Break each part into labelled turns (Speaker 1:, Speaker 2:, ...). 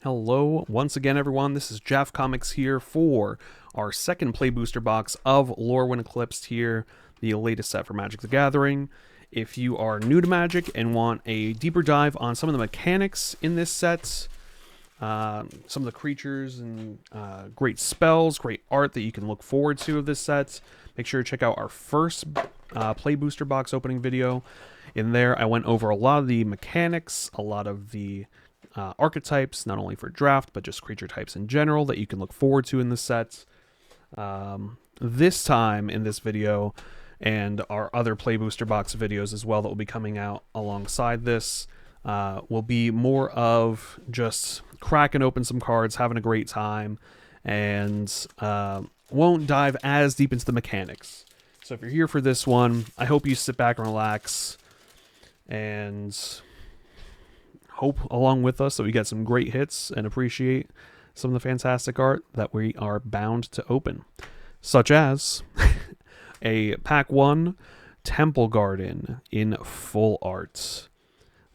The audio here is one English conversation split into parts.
Speaker 1: Hello, once again, everyone. This is Jeff Comics here for our second play booster box of Lorwyn Eclipsed here, the latest set for Magic the Gathering. If you are new to Magic and want a deeper dive on some of the mechanics in this set, some of the creatures and great spells, great art that you can look forward to of this set, make sure to check out our first play booster box opening video. In there, I went over a lot of the mechanics, a lot of the archetypes, not only for draft, but just creature types in general that you can look forward to in the set. This time in this video, and our other play booster box videos as well that will be coming out alongside this, will be more of just cracking open some cards, having a great time, and won't dive as deep into the mechanics. So if you're here for this one, I hope you sit back and relax and hope along with us that we get some great hits and appreciate some of the fantastic art that we are bound to open, such as a Pack 1 Temple Garden in full art.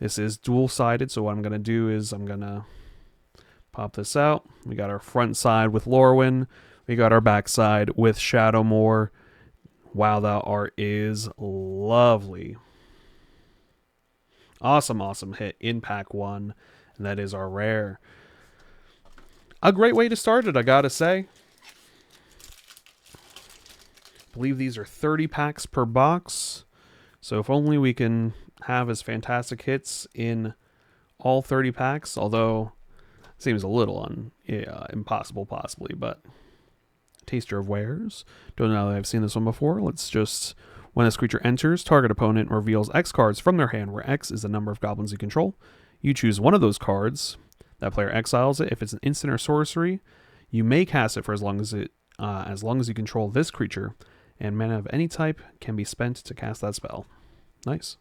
Speaker 1: This is dual-sided, so what I'm going to do is I'm going to pop this out. We got our front side with Lorwyn. We got our back side with Shadowmoor. Wow, that art is lovely. Awesome hit in Pack 1, and that is our rare. A great way to start it, I gotta say. I believe these are 30 packs per box, so if only we can have as fantastic hits in all 30 packs, although it seems a little impossible possibly, but taster of wares. Don't know that I've seen this one before. Let's just... When this creature enters, target opponent reveals X cards from their hand, where X is the number of goblins you control. You choose one of those cards. That player exiles it. If it's an instant or sorcery, you may cast it for as long as you control this creature, and mana of any type can be spent to cast that spell. Nice.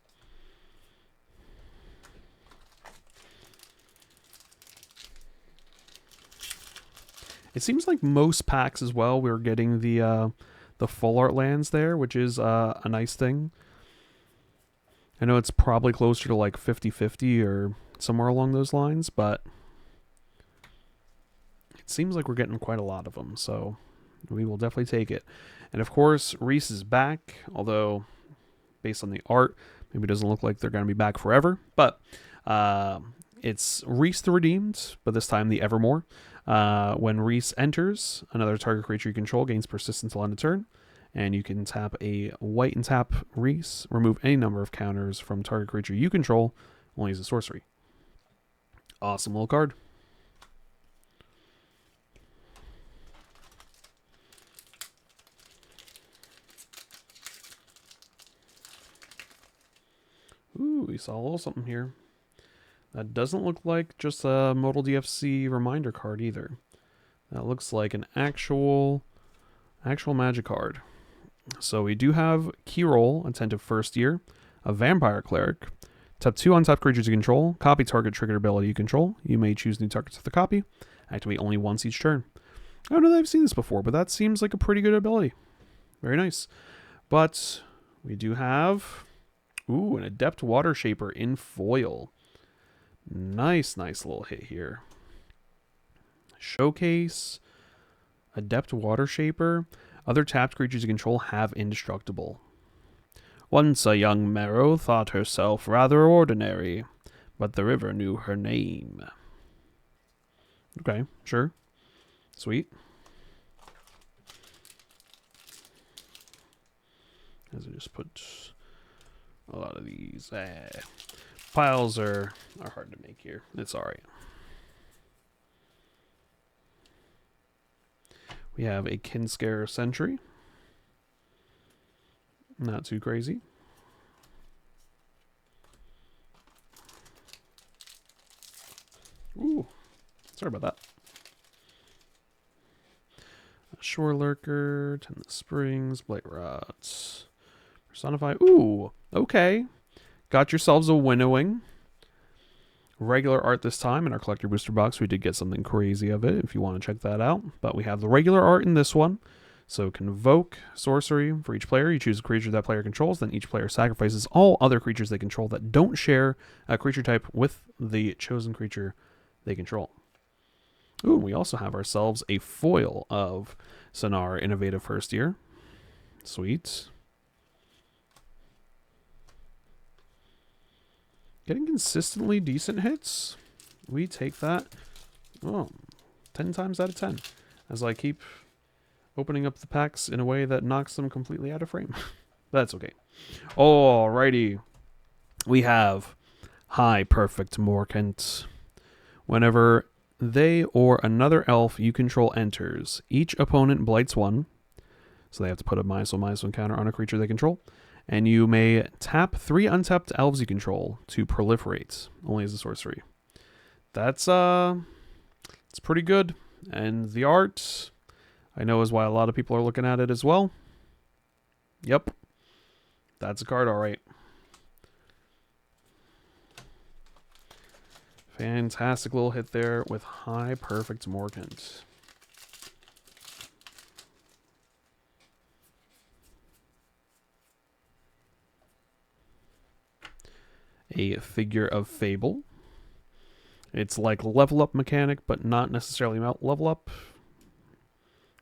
Speaker 1: It seems like most packs as well, we're getting the full art lands there, which is a nice thing. I know it's probably closer to like 50-50 or somewhere along those lines, but it seems like we're getting quite a lot of them, so we will definitely take it. And of course, Reese is back, although based on the art, maybe it doesn't look like they're going to be back forever, but it's Reese the Redeemed, but this time the Evermore. When Reese enters, another target creature you control gains persistence till end of turn, and you can tap a white and tap Reese, remove any number of counters from target creature you control, only as a sorcery. Awesome little card. Ooh, we saw a little something here. That doesn't look like just a Modal DFC reminder card either. That looks like an actual Magic card. So we do have Keyroll, Attentive First Year, a Vampire Cleric. Tap 2 untapped creatures you control. Copy target triggered ability you control. You may choose new targets with the copy. Activate only once each turn. I don't know that I've seen this before, but that seems like a pretty good ability. Very nice. But we do have... Ooh, an Adept Water Shaper in foil. Nice little hit here. Showcase, Adept Water Shaper. Other tapped creatures you control have indestructible. Once a young Merrow thought herself rather ordinary, but the river knew her name. Okay, sure. Sweet. As I just put a lot of these. Piles are hard to make here. It's alright. We have a Kinscare Sentry. Not too crazy. Ooh, sorry about that. A Shore Lurker, Tend the Springs, Blight Rots, Personify. Ooh, okay. Got yourselves a Winnowing. Regular art this time in our collector booster box. We did get something crazy of it if you want to check that out. But we have the regular art in this one. So Convoke sorcery for each player. You choose a creature that player controls. Then each player sacrifices all other creatures they control that don't share a creature type with the chosen creature they control. Ooh, we also have ourselves a foil of Sonar Innovative First Year. Sweet. Getting consistently decent hits. We take that. Oh, 10 times out of 10. As I keep opening up the packs in a way that knocks them completely out of frame. That's okay. Alrighty. We have High Perfect Morkant. Whenever they or another elf you control enters, each opponent blights one. So they have to put a -1/-1 counter on a creature they control. And you may tap 3 untapped elves you control to proliferate, only as a sorcery. That's it's pretty good. And the art, I know, is why a lot of people are looking at it as well. Yep. That's a card, alright. Fantastic little hit there with High Perfect Morkant. A Figure of Fable. It's like level up mechanic, but not necessarily level up.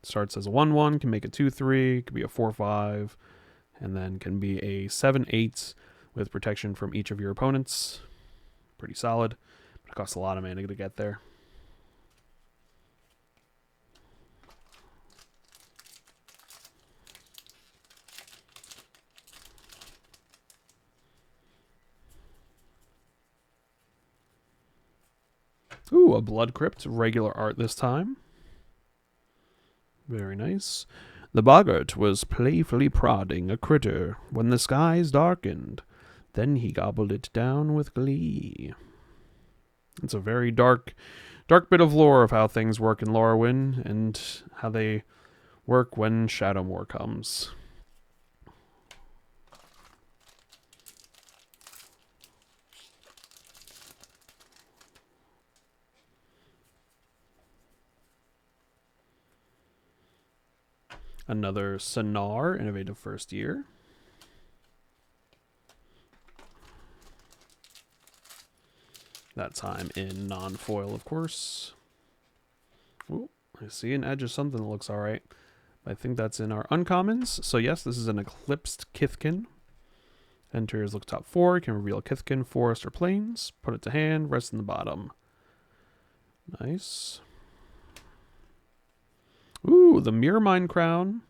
Speaker 1: Starts as a 1/1, can make a 2/3, can be a 4/5, and then can be a 7/8 with protection from each of your opponents. Pretty solid, but it costs a lot of mana to get there. Ooh, a Blood Crypt, regular art this time. Very nice. The boggart was playfully prodding a critter when the skies darkened. Then he gobbled it down with glee. It's a very dark bit of lore of how things work in Lorwyn and how they work when Shadowmoor comes. Another Sonar Innovative First Year. That time in non-foil, of course. Ooh, I see an edge of something that looks alright. I think that's in our uncommons. So yes, this is an Eclipsed Kithkin. Enters, look top 4. You can reveal Kithkin, Forest, or Plains. Put it to hand, rest in the bottom. Nice. Ooh, the Mirror Mine Crown.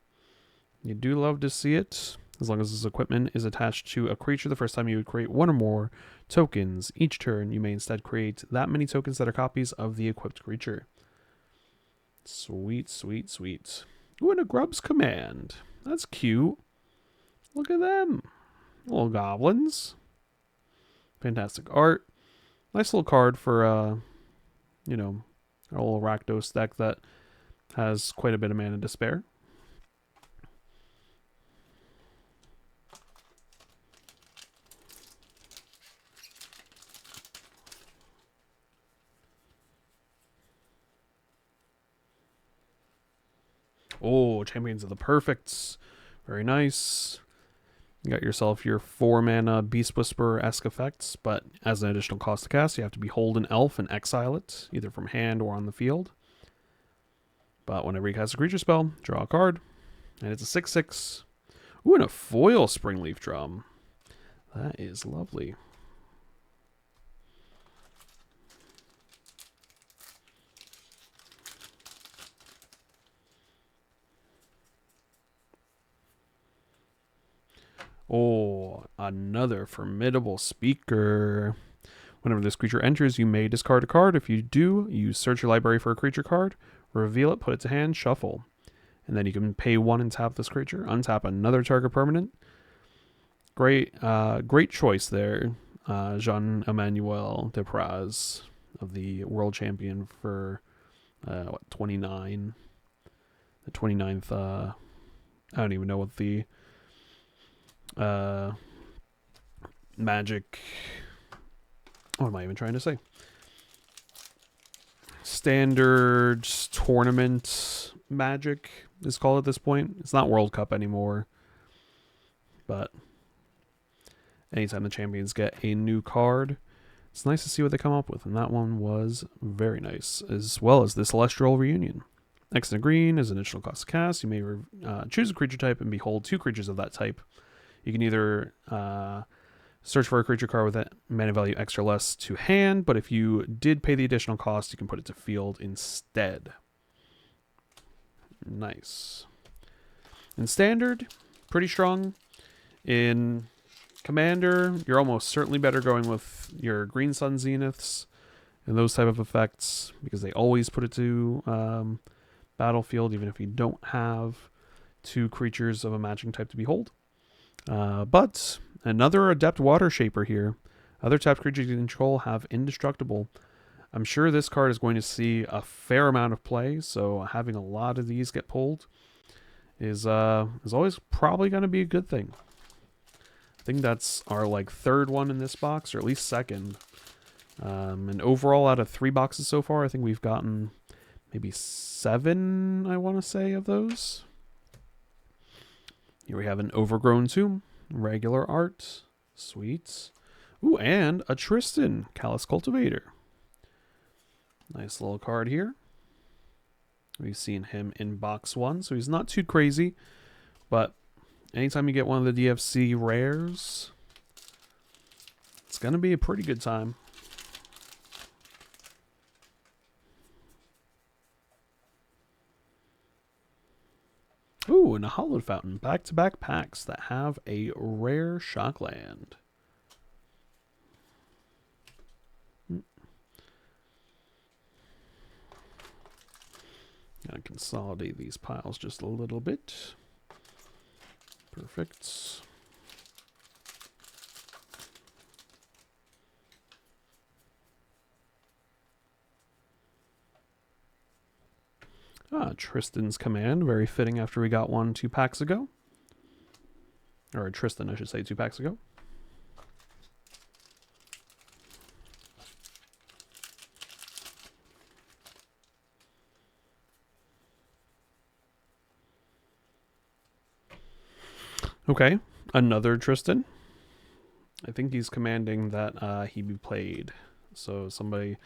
Speaker 1: You do love to see it. As long as this equipment is attached to a creature the first time you would create 1 or more tokens each turn, you may instead create that many tokens that are copies of the equipped creature. Sweet, sweet, sweet. Ooh, and a Grub's Command. That's cute. Look at them. Little goblins. Fantastic art. Nice little card for, you know, our little Rakdos deck that has quite a bit of mana to spare. Oh, Champions of the Perfects. Very nice. You got yourself your 4-mana Beast Whisperer-esque effects, but as an additional cost to cast, you have to behold an elf and exile it, either from hand or on the field. But whenever you cast a creature spell, draw a card, and it's a 6/6. Ooh, and a foil Springleaf Drum. That is lovely. Oh, another Formidable Speaker. Whenever this creature enters, you may discard a card. If you do, you search your library for a creature card, reveal it, put it to hand, shuffle. And then you can pay 1 and tap this creature, untap another target permanent. Great choice there, Jean-Emmanuel Depraz of the world champion for, 29? The 29th, I don't even know what the Magic. What am I even trying to say? Standard tournament Magic is called at this point. It's not World Cup anymore. But anytime the champions get a new card, it's nice to see what they come up with, and that one was very nice, as well as the Celestial Reunion. X and a green is an additional cost to cast. You may choose a creature type and behold 2 creatures of that type. You can either search for a creature card with a mana value X or less to hand, but if you did pay the additional cost, you can put it to field instead. Nice. In Standard, pretty strong. In Commander, you're almost certainly better going with your Green Sun Zeniths and those type of effects, because they always put it to battlefield, even if you don't have 2 creatures of a matching type to behold. But another Adept Water Shaper here. Other tapped creatures you control have Indestructible. I'm sure this card is going to see a fair amount of play, so having a lot of these get pulled is always probably going to be a good thing. I think that's our 3rd one in this box, or at least 2nd. And overall, out of 3 boxes so far, I think we've gotten maybe 7, I want to say, of those. Here we have an Overgrown Tomb, regular art, sweet. Ooh, and a Tristan, Callous Cultivator. Nice little card here. We've seen him in box 1, so he's not too crazy, but anytime you get one of the DFC rares, it's going to be a pretty good time. Ooh, and a Hallowed Fountain. Back-to-back packs that have a rare Shockland. Gotta consolidate these piles just a little bit. Perfect. Tristan's Command, very fitting after we got one 2 packs ago. Or Tristan, I should say, 2 packs ago. Okay, another Tristan. I think he's commanding that he be played. So somebody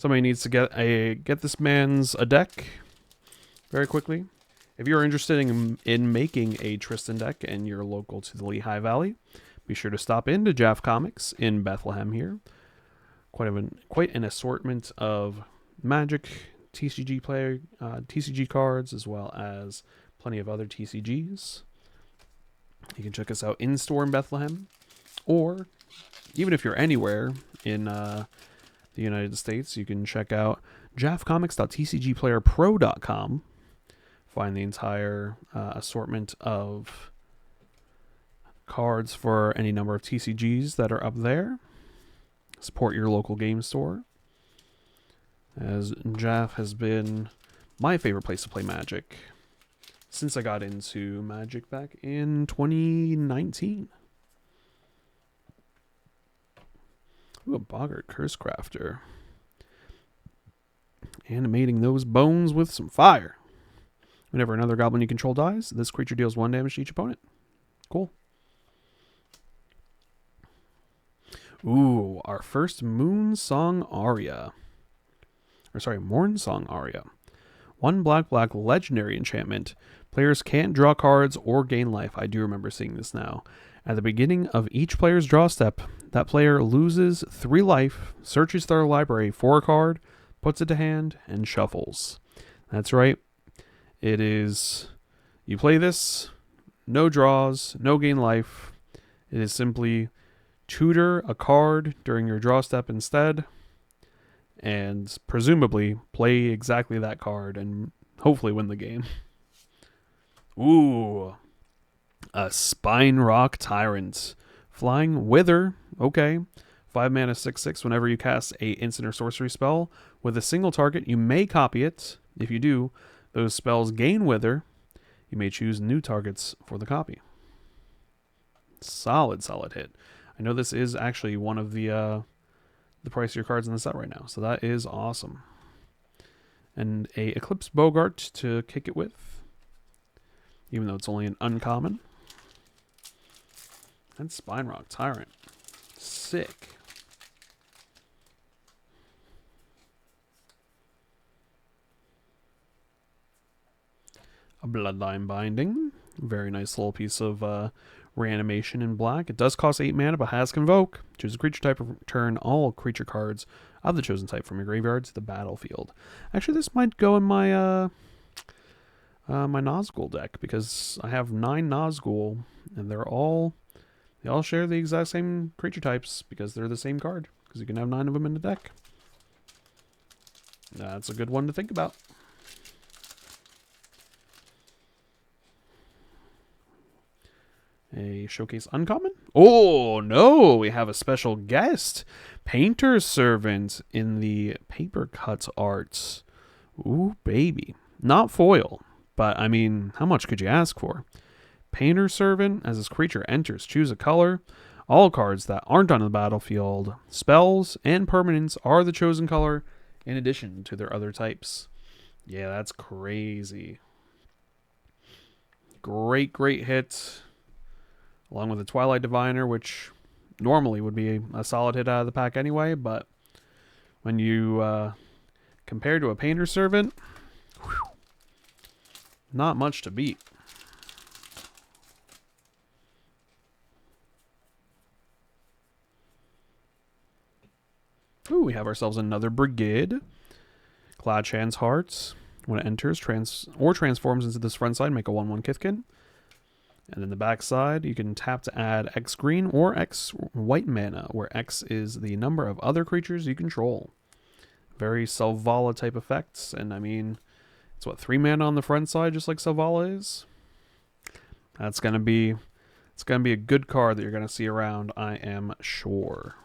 Speaker 1: needs to get this man's a deck very quickly. If you're interested in making a Tristan deck and you're local to the Lehigh Valley, be sure to stop into Jaff Comics in Bethlehem here. Quite an assortment of Magic TCG cards, as well as plenty of other TCGs. You can check us out in store in Bethlehem, or even if you're anywhere in the United States, you can check out jaffcomics.tcgplayerpro.com. Find the entire assortment of cards for any number of TCGs that are up there. Support your local game store, as Jaff has been my favorite place to play Magic since I got into Magic back in 2019. Ooh, a Boggart Cursecrafter. Animating those bones with some fire. Whenever another goblin you control dies, this creature deals 1 damage to each opponent. Cool. Ooh, our first Morn Song Aria. 1 black legendary enchantment. Players can't draw cards or gain life. I do remember seeing this now. At the beginning of each player's draw step, that player loses 3 life, searches their library for a card, puts it to hand, and shuffles. That's right. It is, you play this, no draws, no gain life. It is simply tutor a card during your draw step instead, and presumably play exactly that card and hopefully win the game. Ooh, a Spine Rock Tyrant. Flying Wither, okay. 5 mana 6/6. Whenever you cast a instant or sorcery spell with a single target, you may copy it. If you do, those spells gain Wither. You may choose new targets for the copy. Solid hit. I know this is actually one of the pricier cards in the set right now, so that is awesome. And a Eclipsed Bogart to kick it with, even though it's only an uncommon. And Spine Rock Tyrant. Sick. A Bloodline Binding. Very nice little piece of reanimation in black. It does cost 8 mana, but has Convoke. Choose a creature type, return all creature cards of the chosen type from your graveyard to the battlefield. Actually, this might go in my my Nazgul deck, because I have 9 Nazgul, and they all share the exact same creature types because they're the same card. Because you can have 9 of them in the deck. That's a good one to think about. A showcase uncommon? Oh, no! We have a special guest. Painter's Servant in the paper cut arts. Ooh, baby. Not foil, but I mean, how much could you ask for? Painter's Servant, as this creature enters, choose a color. All cards that aren't on the battlefield, spells, and permanents are the chosen color in addition to their other types. Yeah, that's crazy. Great, great hit. Along with the Twilight Diviner, which normally would be a solid hit out of the pack anyway, but when you compare to a Painter's Servant, whew, not much to beat. Ooh, we have ourselves another Brigade. Cladchan's Hearts. When it enters transforms into this front side, make a 1/1 Kithkin. And then the back side, you can tap to add X green or X white mana, where X is the number of other creatures you control. Very Selvala type effects, and I mean, it's what, 3 mana on the front side, just like Selvala is. It's gonna be a good card that you're gonna see around, I am sure.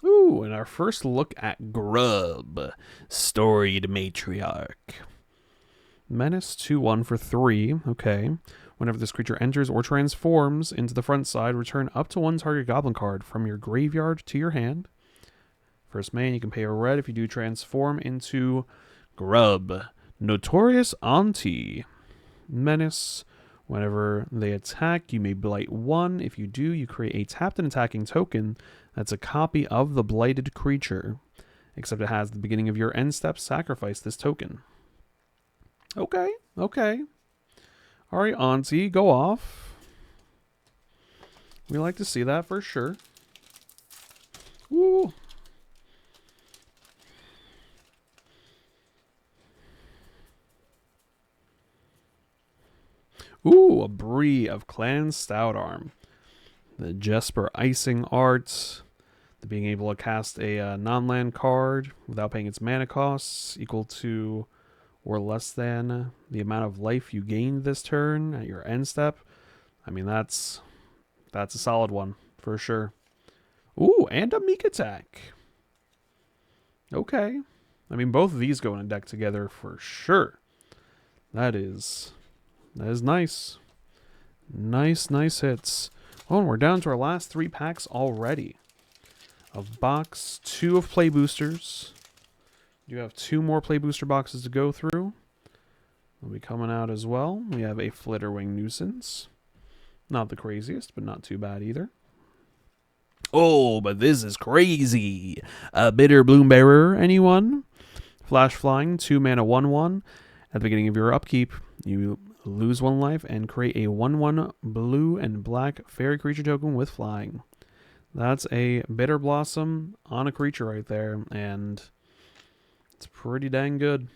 Speaker 1: Ooh, and our first look at Grub, Storied Matriarch. Menace 2/1 for 3. Okay. Whenever this creature enters or transforms into the front side, return up to 1 target goblin card from your graveyard to your hand. First main, you can pay a red if you do transform into Grub, Notorious Auntie. Menace. Whenever they attack, you may blight 1. If you do, you create a tapped and attacking token that's a copy of the blighted creature. Except it has the beginning of your end step, sacrifice this token. Okay, okay. Alright, Auntie, go off. We like to see that for sure. Woo! Ooh, a Bree of Clan Stoutarm. The Jesper Icing art. The being able to cast a non-land card without paying its mana costs equal to or less than the amount of life you gained this turn at your end step. I mean, that's a solid one for sure. Ooh, and a Meek Attack. Okay. I mean, both of these go in a deck together for sure. That is nice. Nice hits. Oh, and we're down to our last 3 packs already. Of box 2 of Play Boosters. You have 2 more Play Booster boxes to go through. Will be coming out as well. We have a Flitterwing Nuisance. Not the craziest, but not too bad either. Oh, but this is crazy. A Bitter Bloombearer, anyone? Flash Flying, 2 mana 1/1. At the beginning of your upkeep, you lose 1 life and create a 1/1 blue and black fairy creature token with flying. That's a Bitter Blossom on a creature right there, and it's pretty dang good.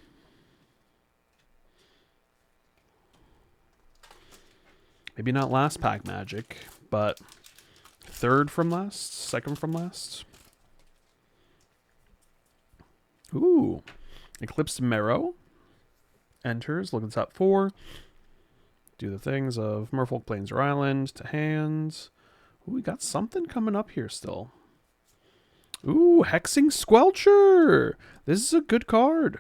Speaker 1: Maybe not last pack magic, but third from last, second from last. Ooh, Eclipsed Marrow enters, look at the top 4. Do the things of Merfolk Plains or Island to hand. Ooh, we got something coming up here still. Ooh, Hexing Squelcher. This is a good card.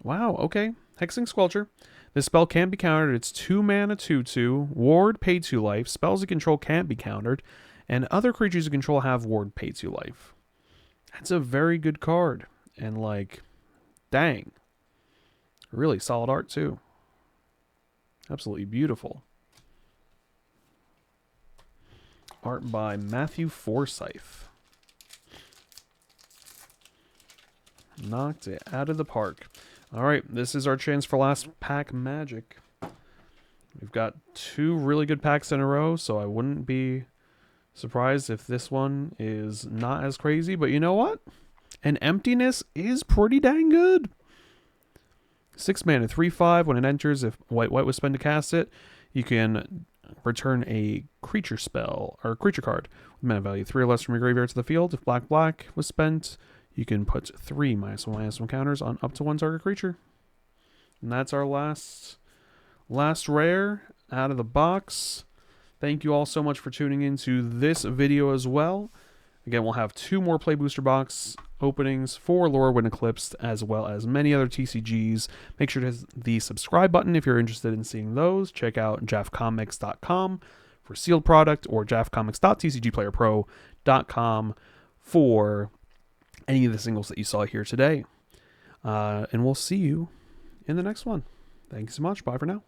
Speaker 1: Wow, okay. Hexing Squelcher. This spell can't be countered. It's 2 mana 2/2. Ward, pay 2 life. Spells you control can't be countered. And other creatures you control have ward, pay 2 life. That's a very good card. And like, dang. Really solid art too. Absolutely beautiful. Art by Matthew Forsyth. Knocked it out of the park. All right, this is our chance for last pack magic. We've got 2 really good packs in a row, so I wouldn't be surprised if this one is not as crazy. But you know what? An emptiness is pretty dang good. 6 mana, 3/5. When it enters, if white was spent to cast it, you can return a creature spell or creature card with mana value 3 or less from your graveyard to the field. If black was spent, you can put 3 -1/-1 counters on up to 1 target creature. And that's our last rare out of the box. Thank you all so much for tuning into this video as well. Again, we'll have 2 more Play Booster Box openings for Lorwyn Eclipsed, as well as many other TCGs. Make sure to hit the subscribe button if you're interested in seeing those. Check out jaffcomics.com for sealed product, or jaffcomics.tcgplayerpro.com for any of the singles that you saw here today. And we'll see you in the next one. Thanks so much. Bye for now.